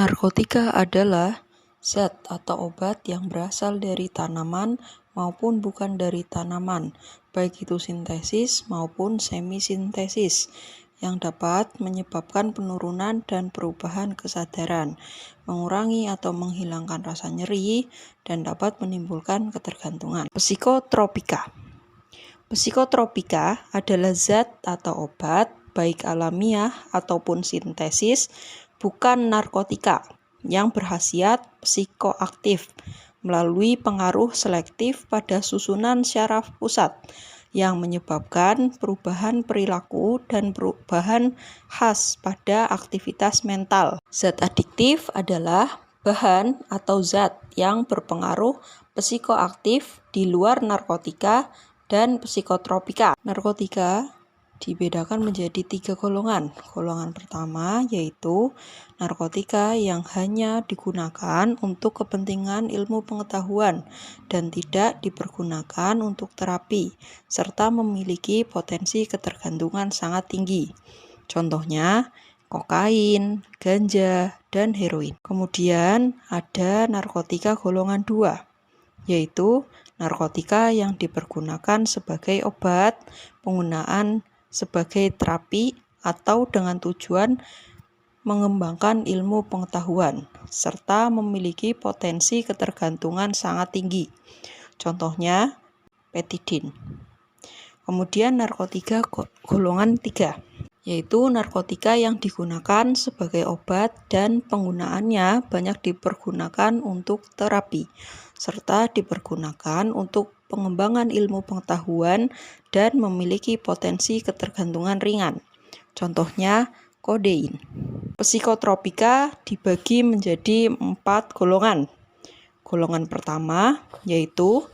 Narkotika adalah zat atau obat yang berasal dari tanaman maupun bukan dari tanaman, baik itu sintesis maupun semi-sintesis, yang dapat menyebabkan penurunan dan perubahan kesadaran, mengurangi atau menghilangkan rasa nyeri, dan dapat menimbulkan ketergantungan. Psikotropika. Psikotropika adalah zat atau obat, baik alamiah ataupun sintesis, bukan narkotika, yang berkhasiat psikoaktif melalui pengaruh selektif pada susunan syaraf pusat yang menyebabkan perubahan perilaku dan perubahan khas pada aktivitas mental. Zat adiktif adalah bahan atau zat yang berpengaruh psikoaktif di luar narkotika dan psikotropika. Narkotika dibedakan menjadi 3 golongan. Golongan pertama yaitu narkotika yang hanya digunakan untuk kepentingan ilmu pengetahuan dan tidak dipergunakan untuk terapi, serta memiliki potensi ketergantungan sangat tinggi. Contohnya kokain, ganja, dan heroin. Kemudian ada narkotika golongan 2, yaitu narkotika yang dipergunakan sebagai obat, penggunaan sebagai terapi, atau dengan tujuan mengembangkan ilmu pengetahuan, serta memiliki potensi ketergantungan sangat tinggi. Contohnya petidin. Kemudian narkotika golongan 3, yaitu narkotika yang digunakan sebagai obat dan penggunaannya banyak dipergunakan untuk terapi, serta dipergunakan untuk pengembangan ilmu pengetahuan dan memiliki potensi ketergantungan ringan. Contohnya kodein. Psikotropika dibagi menjadi 4 golongan. Golongan pertama yaitu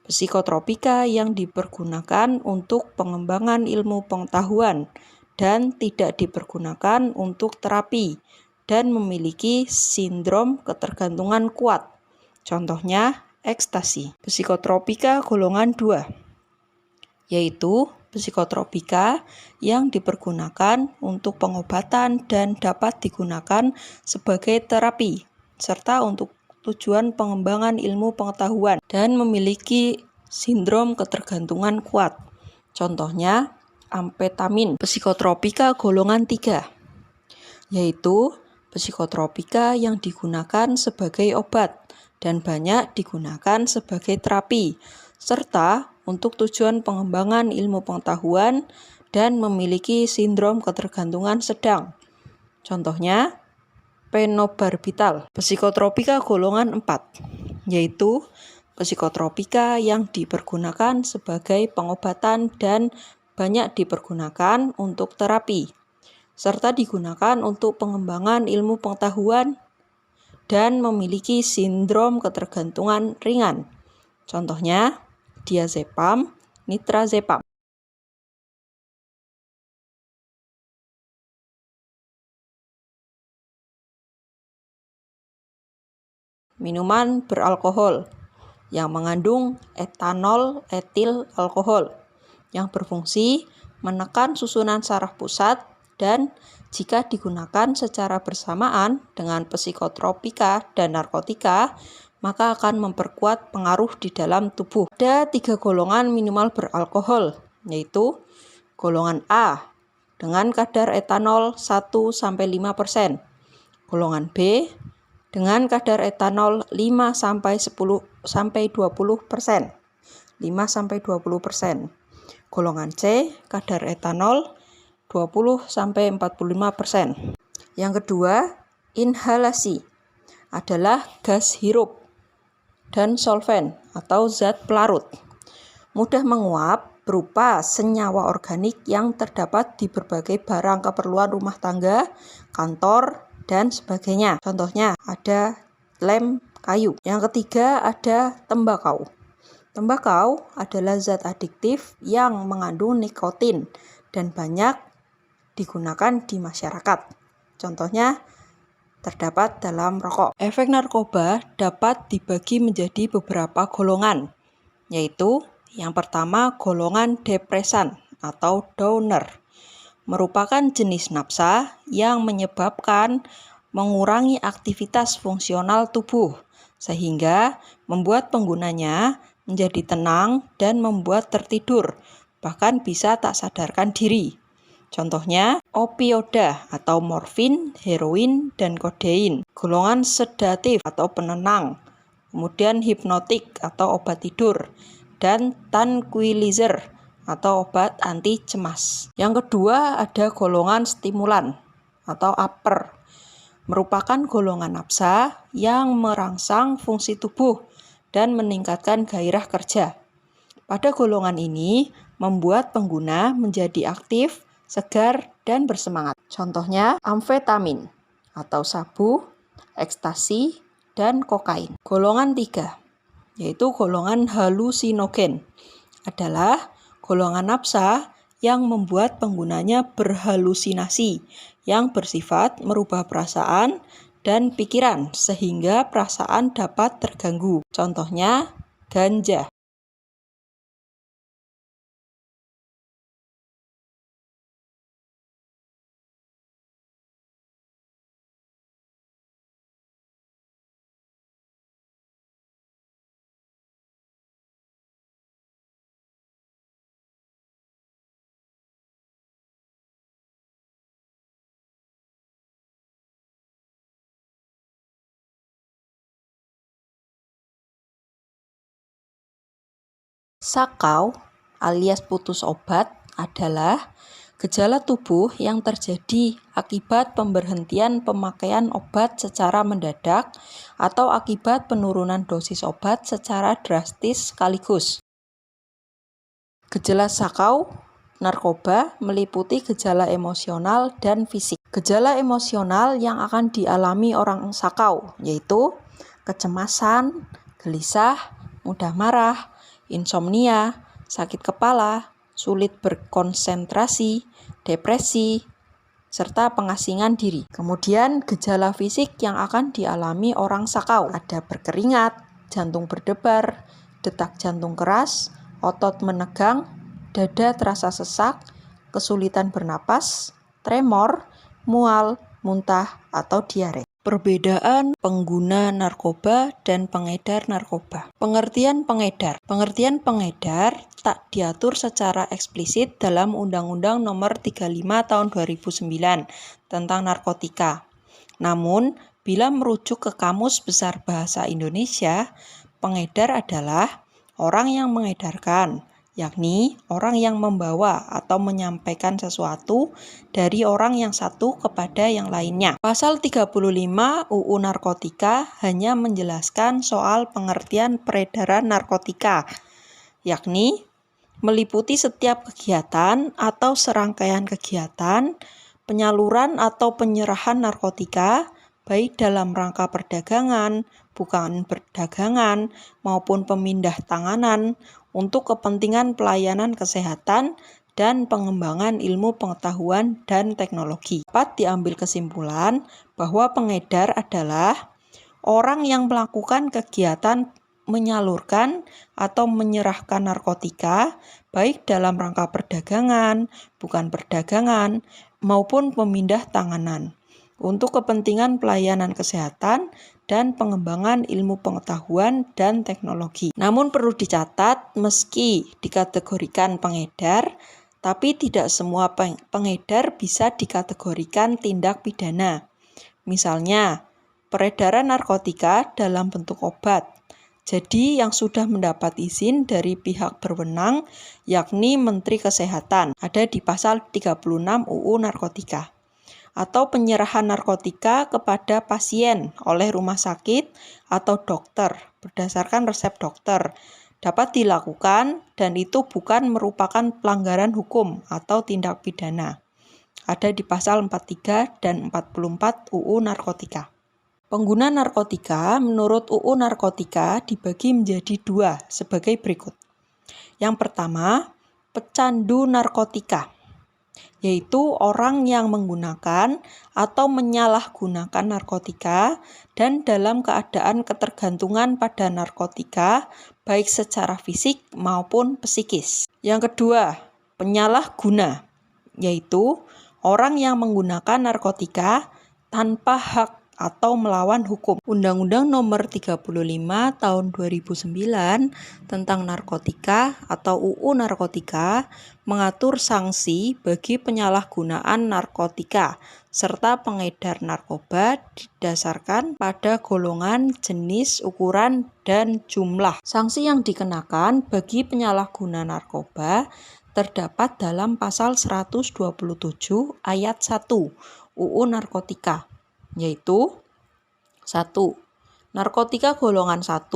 psikotropika yang dipergunakan untuk pengembangan ilmu pengetahuan dan tidak dipergunakan untuk terapi dan memiliki sindrom ketergantungan kuat. Contohnya ekstasi. Psikotropika golongan 2 yaitu psikotropika yang dipergunakan untuk pengobatan dan dapat digunakan sebagai terapi serta untuk tujuan pengembangan ilmu pengetahuan dan memiliki sindrom ketergantungan kuat. Contohnya amfetamin. Psikotropika golongan 3 yaitu psikotropika yang digunakan sebagai obat dan banyak digunakan sebagai terapi serta untuk tujuan pengembangan ilmu pengetahuan dan memiliki sindrom ketergantungan sedang. Contohnya fenobarbital. Psikotropika golongan 4 yaitu psikotropika yang dipergunakan sebagai pengobatan dan banyak dipergunakan untuk terapi serta digunakan untuk pengembangan ilmu pengetahuan dan memiliki sindrom ketergantungan ringan. Contohnya diazepam, nitrazepam. Minuman beralkohol yang mengandung etanol etil alkohol yang berfungsi menekan susunan saraf pusat dan jika digunakan secara bersamaan dengan psikotropika dan narkotika maka akan memperkuat pengaruh di dalam tubuh. Ada 3 golongan minuman beralkohol, yaitu golongan A dengan kadar etanol 1-5%, golongan B dengan kadar etanol 5-10-20%, 5-20%, golongan C kadar etanol 20-45%. Yang kedua, inhalasi adalah gas hirup dan solven atau zat pelarut. Mudah menguap berupa senyawa organik yang terdapat di berbagai barang keperluan rumah tangga, kantor, dan sebagainya. Contohnya ada lem kayu. Yang ketiga ada tembakau. Tembakau adalah zat adiktif yang mengandung nikotin dan banyak digunakan di masyarakat. Contohnya terdapat dalam rokok. Efek narkoba dapat dibagi menjadi beberapa golongan, yaitu yang pertama golongan depresan atau downer, merupakan jenis nafsa yang menyebabkan mengurangi aktivitas fungsional tubuh, sehingga membuat penggunanya menjadi tenang dan membuat tertidur, bahkan bisa tak sadarkan diri. Contohnya, opioida atau morfin, heroin, dan kodein, golongan sedatif atau penenang, kemudian hipnotik atau obat tidur, dan tranquilizer atau obat anti cemas. Yang kedua ada golongan stimulan atau upper, merupakan golongan nafsa yang merangsang fungsi tubuh dan meningkatkan gairah kerja. Pada golongan ini membuat pengguna menjadi aktif, segar, dan bersemangat. Contohnya amfetamin atau sabu, ekstasi, dan kokain. Golongan 3, yaitu golongan halusinogen, adalah golongan nafsa yang membuat penggunanya berhalusinasi, yang bersifat merubah perasaan dan pikiran sehingga perasaan dapat terganggu. Contohnya ganja. Sakau alias putus obat adalah gejala tubuh yang terjadi akibat pemberhentian pemakaian obat secara mendadak atau akibat penurunan dosis obat secara drastis sekaligus. Gejala sakau narkoba meliputi gejala emosional dan fisik. Gejala emosional yang akan dialami orang sakau yaitu kecemasan, gelisah, mudah marah, insomnia, sakit kepala, sulit berkonsentrasi, depresi, serta pengasingan diri. Kemudian gejala fisik yang akan dialami orang sakau ada berkeringat, jantung berdebar, detak jantung keras, otot menegang, dada terasa sesak, kesulitan bernapas, tremor, mual, muntah, atau diare. Perbedaan pengguna narkoba dan pengedar narkoba. Pengertian pengedar. Pengertian pengedar tak diatur secara eksplisit dalam Undang-Undang Nomor 35 Tahun 2009 tentang narkotika. Namun, bila merujuk ke Kamus Besar Bahasa Indonesia, pengedar adalah orang yang mengedarkan, yakni orang yang membawa atau menyampaikan sesuatu dari orang yang satu kepada yang lainnya. Pasal 35 UU Narkotika hanya menjelaskan soal pengertian peredaran narkotika, yakni meliputi setiap kegiatan atau serangkaian kegiatan, penyaluran atau penyerahan narkotika, baik dalam rangka perdagangan, bukan perdagangan, maupun pemindah tanganan, untuk kepentingan pelayanan kesehatan dan pengembangan ilmu pengetahuan dan teknologi. Dapat diambil kesimpulan bahwa pengedar adalah orang yang melakukan kegiatan menyalurkan atau menyerahkan narkotika, baik dalam rangka perdagangan, bukan perdagangan, maupun pemindah tanganan, untuk kepentingan pelayanan kesehatan dan pengembangan ilmu pengetahuan dan teknologi. Namun perlu dicatat, meski dikategorikan pengedar, tapi tidak semua pengedar bisa dikategorikan tindak pidana. Misalnya, peredaran narkotika dalam bentuk obat. Jadi yang sudah mendapat izin dari pihak berwenang, yakni Menteri Kesehatan, ada di pasal 36 UU Narkotika. Atau penyerahan narkotika kepada pasien oleh rumah sakit atau dokter berdasarkan resep dokter dapat dilakukan dan itu bukan merupakan pelanggaran hukum atau tindak pidana. Ada di pasal 43 dan 44 UU Narkotika. Pengguna narkotika menurut UU Narkotika dibagi menjadi dua sebagai berikut. Yang pertama, pecandu narkotika, yaitu orang yang menggunakan atau menyalahgunakan narkotika dan dalam keadaan ketergantungan pada narkotika baik secara fisik maupun psikis. Yang kedua, penyalahguna, yaitu orang yang menggunakan narkotika tanpa hak atau melawan hukum. Undang-Undang Nomor 35 Tahun 2009 tentang narkotika atau UU Narkotika mengatur sanksi bagi penyalahgunaan narkotika serta pengedar narkoba didasarkan pada golongan, jenis, ukuran, dan jumlah. Sanksi yang dikenakan bagi penyalahguna narkoba terdapat dalam pasal 127 ayat 1 UU Narkotika, yaitu 1. Narkotika golongan 1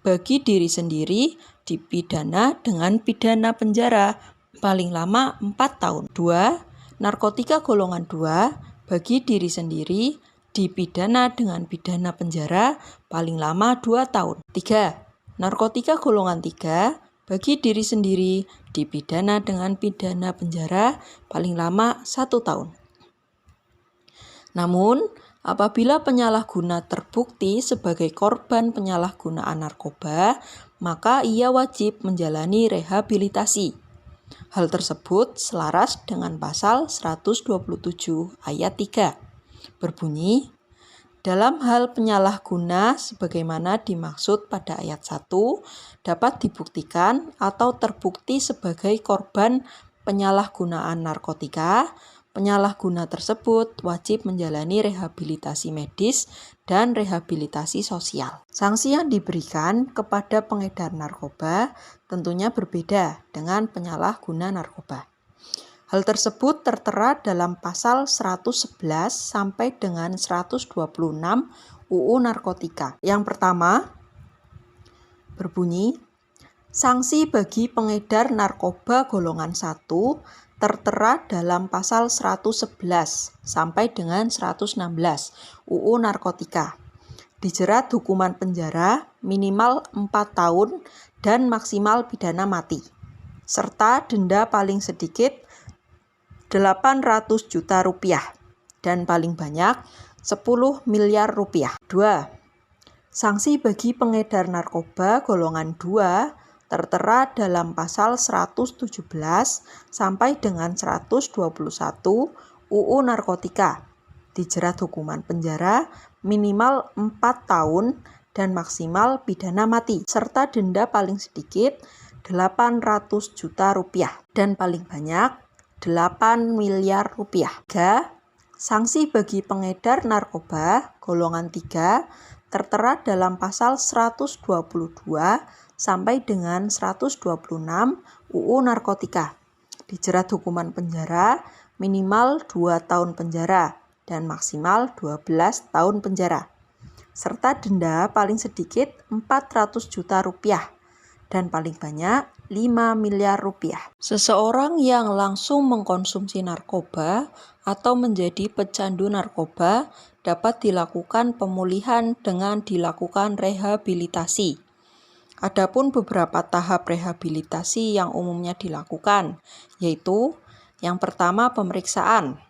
bagi diri sendiri dipidana dengan pidana penjara paling lama 4 tahun. 2. Narkotika golongan 2 bagi diri sendiri dipidana dengan pidana penjara paling lama 2 tahun. 3. Narkotika golongan 3 bagi diri sendiri dipidana dengan pidana penjara paling lama 1 tahun. Namun, apabila penyalahguna terbukti sebagai korban penyalahgunaan narkoba, maka ia wajib menjalani rehabilitasi. Hal tersebut selaras dengan pasal 127 ayat 3. Berbunyi, dalam hal penyalahguna sebagaimana dimaksud pada ayat 1 dapat dibuktikan atau terbukti sebagai korban penyalahgunaan narkotika, penyalahguna tersebut wajib menjalani rehabilitasi medis dan rehabilitasi sosial. Sanksi yang diberikan kepada pengedar narkoba tentunya berbeda dengan penyalahguna narkoba. Hal tersebut tertera dalam pasal 111 sampai dengan 126 UU Narkotika. Yang pertama, berbunyi, sanksi bagi pengedar narkoba golongan 1 tertera dalam pasal 111 sampai dengan 116 UU Narkotika. Dijerat hukuman penjara minimal 4 tahun dan maksimal pidana mati, serta denda paling sedikit 800 juta rupiah dan paling banyak 10 miliar rupiah. 2. Sanksi bagi pengedar narkoba golongan 2 tertera dalam pasal 117 sampai dengan 121 UU Narkotika. Dijerat hukuman penjara minimal 4 tahun dan maksimal pidana mati, serta denda paling sedikit 800 juta rupiah dan paling banyak 8 miliar rupiah. 3. Sanksi bagi pengedar narkoba golongan 3 tertera dalam pasal 122 sampai dengan 126 UU Narkotika. Dijerat hukuman penjara minimal 2 tahun penjara dan maksimal 12 tahun penjara, serta denda paling sedikit 400 juta rupiah dan paling banyak 5 miliar rupiah. Seseorang yang langsung mengkonsumsi narkoba atau menjadi pecandu narkoba dapat dilakukan pemulihan dengan dilakukan rehabilitasi. Adapun beberapa tahap rehabilitasi yang umumnya dilakukan, yaitu yang pertama pemeriksaan.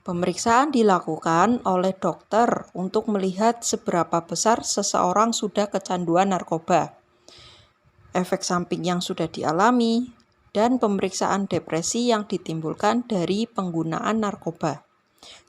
Pemeriksaan dilakukan oleh dokter untuk melihat seberapa besar seseorang sudah kecanduan narkoba, efek samping yang sudah dialami, dan pemeriksaan depresi yang ditimbulkan dari penggunaan narkoba.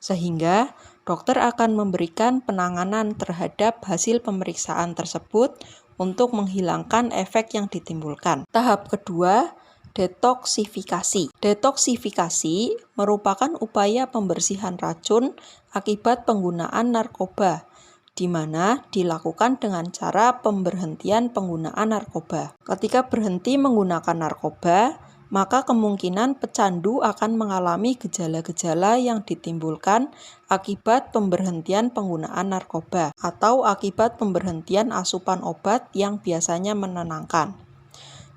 Sehingga dokter akan memberikan penanganan terhadap hasil pemeriksaan tersebut untuk menghilangkan efek yang ditimbulkan. Tahap kedua, detoksifikasi. Detoksifikasi merupakan upaya pembersihan racun akibat penggunaan narkoba, di mana dilakukan dengan cara pemberhentian penggunaan narkoba. Ketika berhenti menggunakan narkoba, maka kemungkinan pecandu akan mengalami gejala-gejala yang ditimbulkan akibat pemberhentian penggunaan narkoba atau akibat pemberhentian asupan obat yang biasanya menenangkan.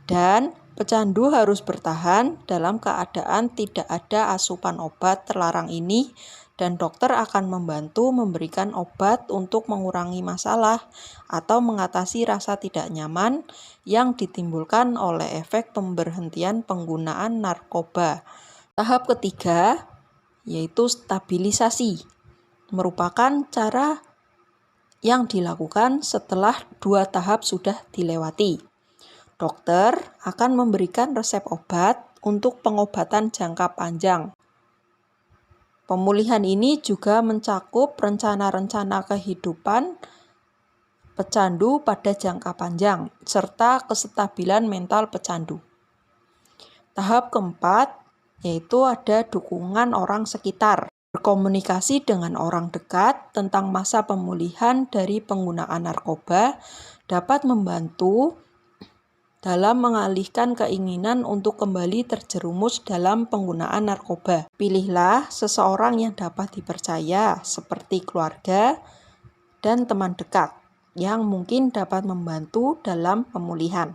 Dan pecandu harus bertahan dalam keadaan tidak ada asupan obat terlarang ini, dan dokter akan membantu memberikan obat untuk mengurangi masalah atau mengatasi rasa tidak nyaman yang ditimbulkan oleh efek pemberhentian penggunaan narkoba. Tahap ketiga, yaitu stabilisasi, merupakan cara yang dilakukan setelah 2 tahap sudah dilewati. Dokter akan memberikan resep obat untuk pengobatan jangka panjang. Pemulihan ini juga mencakup rencana-rencana kehidupan pecandu pada jangka panjang, serta kestabilan mental pecandu. Tahap keempat, yaitu ada dukungan orang sekitar. Berkomunikasi dengan orang dekat tentang masa pemulihan dari penggunaan narkoba dapat membantu dalam mengalihkan keinginan untuk kembali terjerumus dalam penggunaan narkoba. Pilihlah seseorang yang dapat dipercaya, seperti keluarga dan teman dekat, yang mungkin dapat membantu dalam pemulihan.